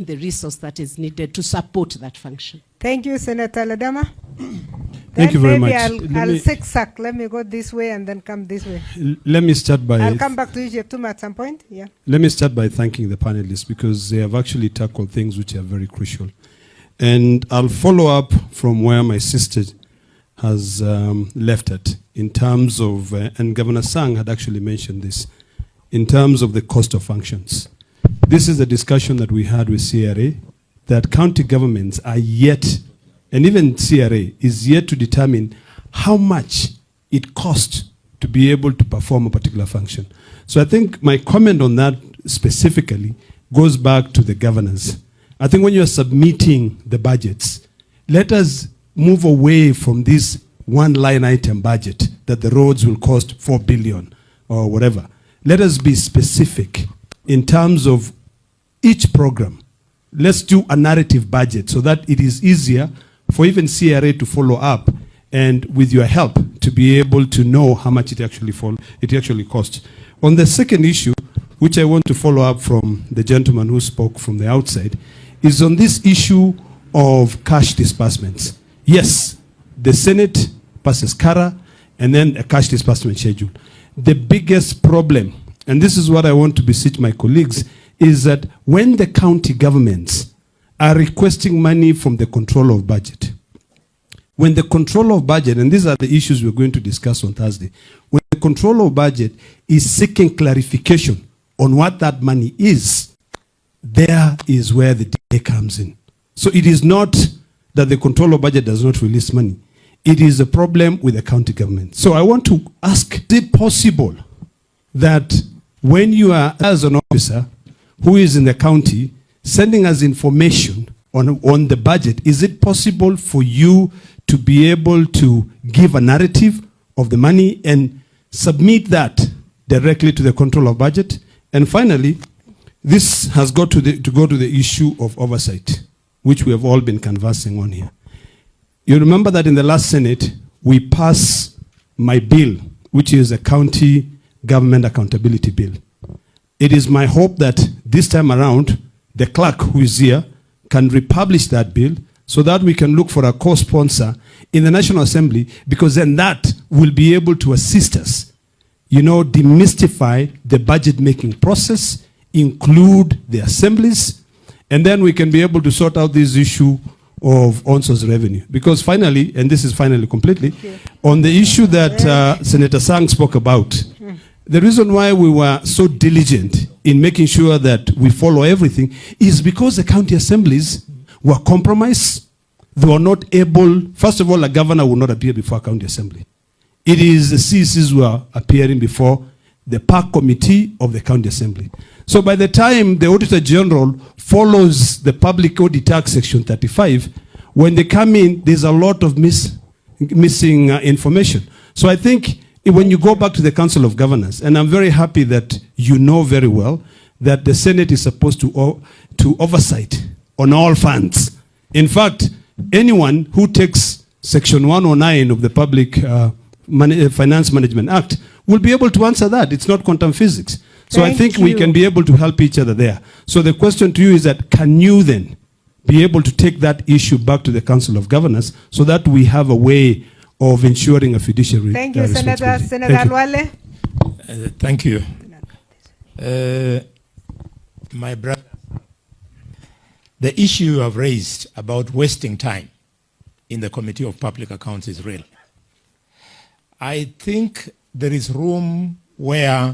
the resource that is needed to support that function. Thank you, Senator Ledama. Thank you very much. I'll zigzag. Let me go this way and then come this way. Let me start by... I'll come back to you, Tuma, at some point. Yeah. Let me start by thanking the panelists because they have actually tackled things which are very crucial. And I'll follow up from where my sister has left it in terms of, and Governor Sang had actually mentioned this, in terms of the cost of functions. This is a discussion that we had with CRA, that county governments are yet, and even CRA is yet to determine how much it costs to be able to perform a particular function. So I think my comment on that specifically goes back to the governors. I think when you're submitting the budgets, let us move away from this one line item budget that the roads will cost 4 billion or whatever. Let us be specific in terms of each program. Let's do a narrative budget so that it is easier for even CRA to follow up and with your help to be able to know how much it actually costs. On the second issue, which I want to follow up from the gentleman who spoke from the outside, is on this issue of cash disbursements. Yes, the Senate passes CARA and then a cash disbursement schedule. The biggest problem, and this is what I want to beseech my colleagues, is that when the county governments are requesting money from the controller of budget, when the controller of budget, and these are the issues we're going to discuss on Thursday, when the controller of budget is seeking clarification on what that money is, there is where the delay comes in. So it is not that the controller of budget does not release money. It is a problem with the county government. So I want to ask, is it possible that when you are, as an officer who is in the county, sending us information on the budget, is it possible for you to be able to give a narrative of the money and submit that directly to the control of budget? And finally, this has got to go to the issue of oversight, which we have all been conversing on here. You remember that in the last Senate, we passed my bill, which is a county government accountability bill. It is my hope that this time around, the clerk who is here can republish that bill so that we can look for a co-sponsor in the National Assembly, because then that will be able to assist us, you know, demystify the budget-making process, include the assemblies, and then we can be able to sort out this issue of on-source revenue. Because finally, and this is finally completely, on the issue that Senator Sang spoke about, the reason why we were so diligent in making sure that we follow everything is because the county assemblies were compromised. They were not able, first of all, a governor will not appear before a county assembly. It is the CCs who are appearing before the park committee of the county assembly. So by the time the Auditor General follows the Public Audit Act Section 35, when they come in, there's a lot of missing information. So I think when you go back to the Council of Governors, and I'm very happy that you know very well that the Senate is supposed to oversight on all funds. In fact, anyone who takes Section 109 of the Public Finance Management Act will be able to answer that. It's not quantum physics. So I think we can be able to help each other there. So the question to you is that, can you then be able to take that issue back to the Council of Governors so that we have a way of ensuring a fiduciary Thank you, Senator. Senator Alwale. Thank you. My brother, the issue you have raised about wasting time in the Committee of Public Accounts is real. I think there is room where